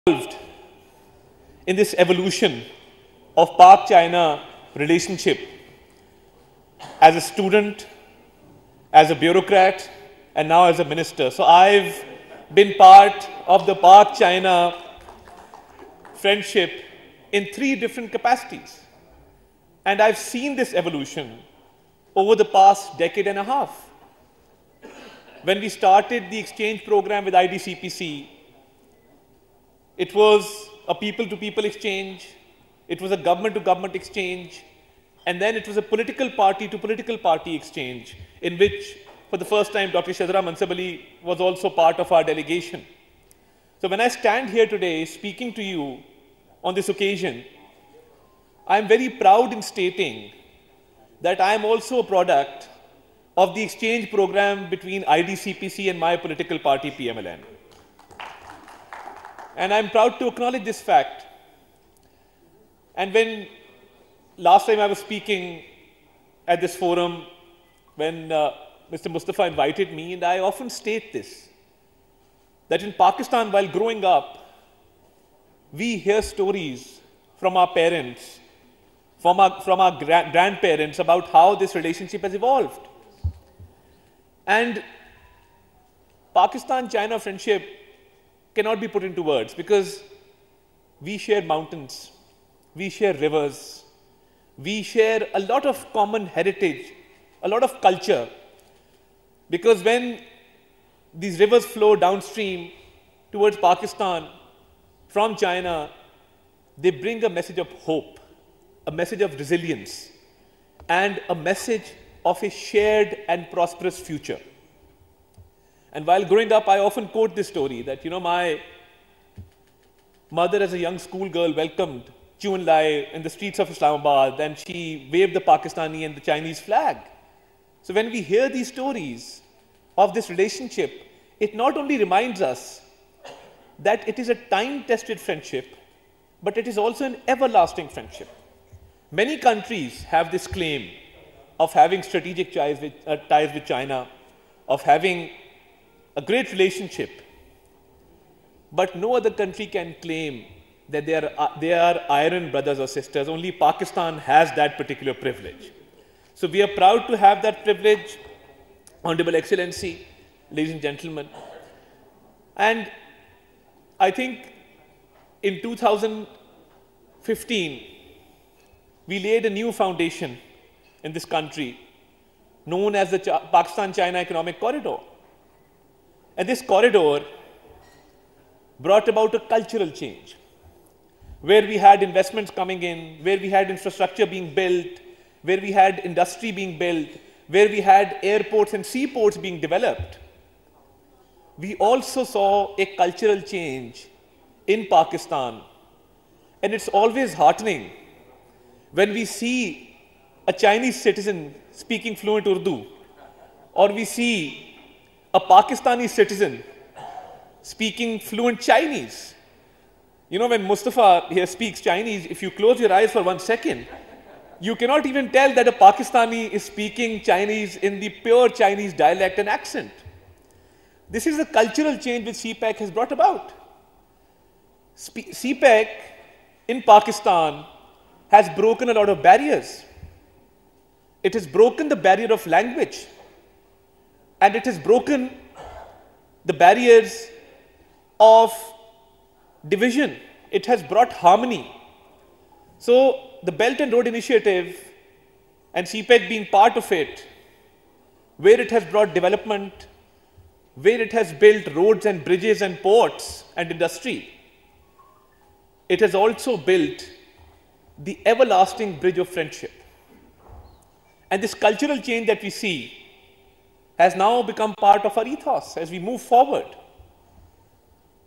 involved in this evolution of Pak-China relationship as a student, as a bureaucrat, and now as a minister. So I've been part of the Pak-China friendship in 3 different capacities. And I've seen this evolution over the past decade and a half. When we started the exchange program with IDCPC, it was a people-to-people exchange, it was a government-to-government exchange, and then it was a political party-to-political party exchange, in which, for the first time, Dr. Shahzada Mansab Ali was also part of our delegation. So when I stand here today speaking to you on this occasion, I am very proud in stating that I am also a product of the exchange program between IDCPC and my political party, PMLN. And I'm proud to acknowledge this fact. And when last time I was speaking at this forum, when Mr. Mustafa invited me, and I often state this, that in Pakistan, while growing up, we hear stories from our parents, from our grandparents about how this relationship has evolved. And Pakistan-China friendship cannot be put into words, because we share mountains, we share rivers, we share a lot of common heritage, a lot of culture. Because when these rivers flow downstream towards Pakistan from China, they bring a message of hope, a message of resilience, and a message of a shared and prosperous future. And while growing up, I often quote this story that, my mother as a young schoolgirl welcomed Choo Enlai in the streets of Islamabad, and she waved the Pakistani and the Chinese flag. So when we hear these stories of this relationship, it not only reminds us that it is a time-tested friendship, but it is also an everlasting friendship. Many countries have this claim of having strategic ties with China, of having a great relationship, but no other country can claim that they are iron brothers or sisters. Only Pakistan has that particular privilege. So we are proud to have that privilege, Honorable Excellency, ladies and gentlemen. And I think in 2015, we laid a new foundation in this country known as the Pakistan-China Economic Corridor. And this corridor brought about a cultural change, where we had investments coming in, where we had infrastructure being built, where we had industry being built, where we had airports and seaports being developed. We also saw a cultural change in Pakistan. And it's always heartening when we see a Chinese citizen speaking fluent Urdu, or we see a Pakistani citizen speaking fluent Chinese. When Mustafa here speaks Chinese, if you close your eyes for 1 second, you cannot even tell that a Pakistani is speaking Chinese in the pure Chinese dialect and accent. This is the cultural change which CPEC has brought about. CPEC in Pakistan has broken a lot of barriers. It has broken the barrier of language, and it has broken the barriers of division. It has brought harmony. So the Belt and Road Initiative, and CPEC being part of it, where it has brought development, where it has built roads and bridges and ports and industry, it has also built the everlasting bridge of friendship. And this cultural change that we see has now become part of our ethos as we move forward.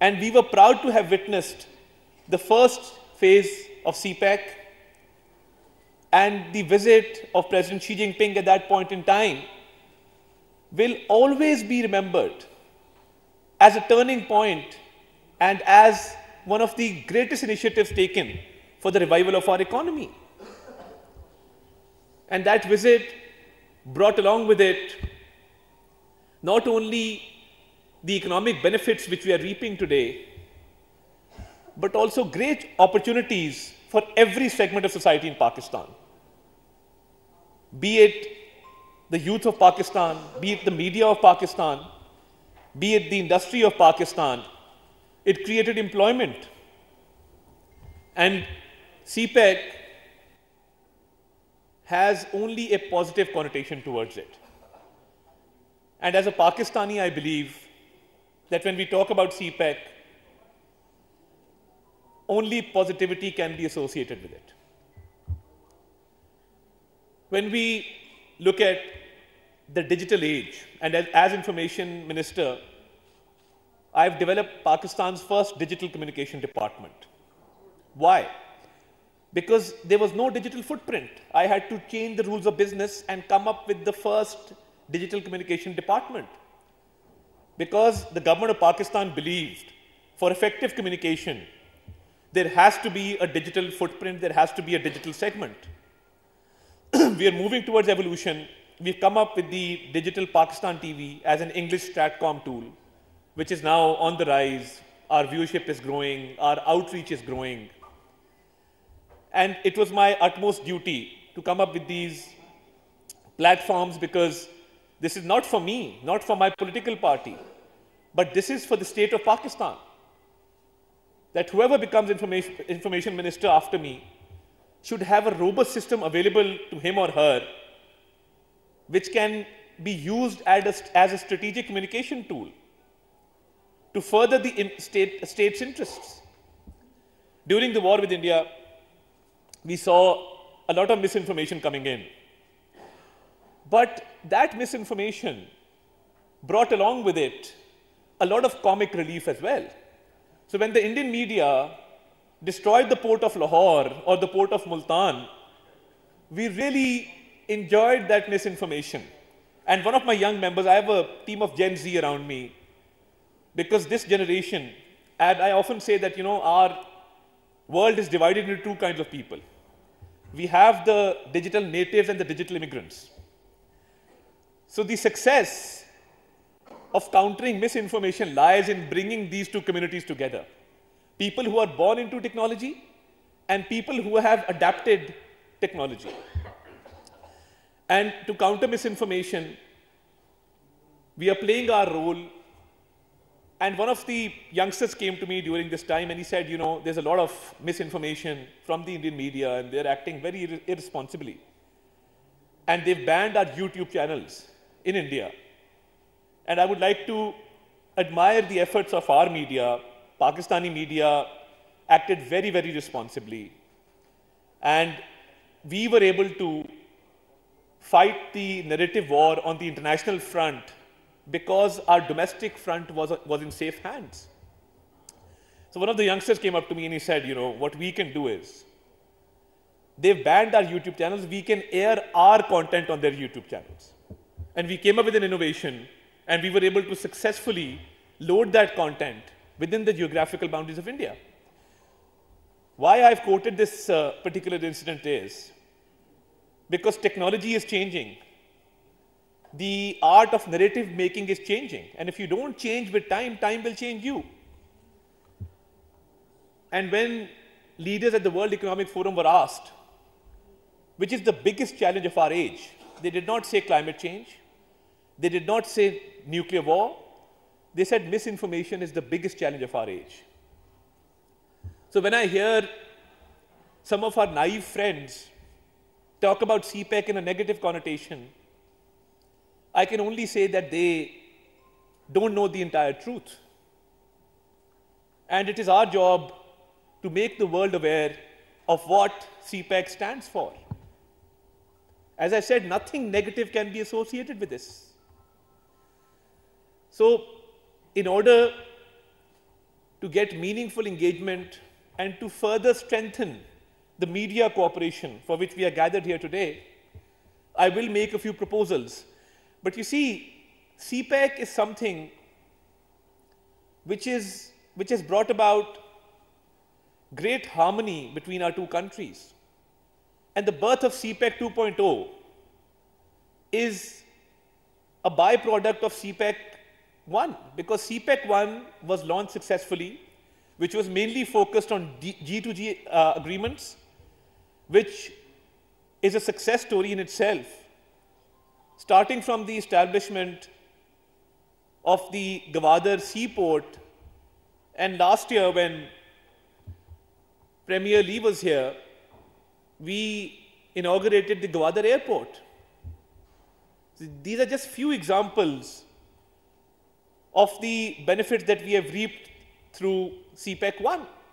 And we were proud to have witnessed the first phase of CPEC, and the visit of President Xi Jinping at that point in time will always be remembered as a turning point and as one of the greatest initiatives taken for the revival of our economy. And that visit brought along with it not only the economic benefits which we are reaping today, but also great opportunities for every segment of society in Pakistan. Be it the youth of Pakistan, be it the media of Pakistan, be it the industry of Pakistan. It created employment. And CPEC has only a positive connotation towards it. And as a Pakistani, I believe that when we talk about CPEC, only positivity can be associated with it. When we look at the digital age, and as information minister, I've developed Pakistan's first digital communication department. Why? Because there was no digital footprint. I had to change the rules of business and come up with the first digital communication department. Because the government of Pakistan believed for effective communication, there has to be a digital footprint, there has to be a digital segment. We are moving towards evolution. We've come up with the Digital Pakistan TV as an English Stratcom tool, which is now on the rise. Our viewership is growing, our outreach is growing. And it was my utmost duty to come up with these platforms, because this is not for me, not for my political party, but this is for the state of Pakistan. That whoever becomes information minister after me should have a robust system available to him or her, which can be used as a strategic communication tool to further the state's interests. During the war with India, we saw a lot of misinformation coming in. But that misinformation brought along with it a lot of comic relief as well. So when the Indian media destroyed the port of Lahore or the port of Multan, we really enjoyed that misinformation. And one of my young members, I have a team of Gen Z around me, because this generation, and I often say that, our world is divided into two kinds of people. We have the digital natives and the digital immigrants. So the success of countering misinformation lies in bringing these two communities together. People who are born into technology and people who have adapted technology. And to counter misinformation, we are playing our role. And one of the youngsters came to me during this time and he said, there's a lot of misinformation from the Indian media and they're acting very irresponsibly. And they've banned our YouTube channels in India. And I would like to admire the efforts of our media. Pakistani media acted very, very responsibly. And we were able to fight the narrative war on the international front because our domestic front was in safe hands. So one of the youngsters came up to me and he said, what we can do is, they've banned our YouTube channels, we can air our content on their YouTube channels. And we came up with an innovation and we were able to successfully load that content within the geographical boundaries of India. Why I've quoted this particular incident is because technology is changing. The art of narrative making is changing. And if you don't change with time, time will change you. And when leaders at the World Economic Forum were asked, which is the biggest challenge of our age, they did not say climate change. They did not say nuclear war. They said misinformation is the biggest challenge of our age. So when I hear some of our naive friends talk about CPEC in a negative connotation, I can only say that they don't know the entire truth. And it is our job to make the world aware of what CPEC stands for. As I said, nothing negative can be associated with this. So, in order to get meaningful engagement and to further strengthen the media cooperation for which we are gathered here today, I will make a few proposals. But you see, CPEC is something which has brought about great harmony between our two countries. And the birth of CPEC 2.0 is a byproduct of CPEC 1, because CPEC 1 was launched successfully. which was mainly focused on G2G agreements, which is a success story in itself, starting from the establishment of the Gwadar seaport, and last year when Premier Lee was here, we inaugurated the Gwadar airport. So these are just few examples of the benefits that we have reaped through CPEC 1.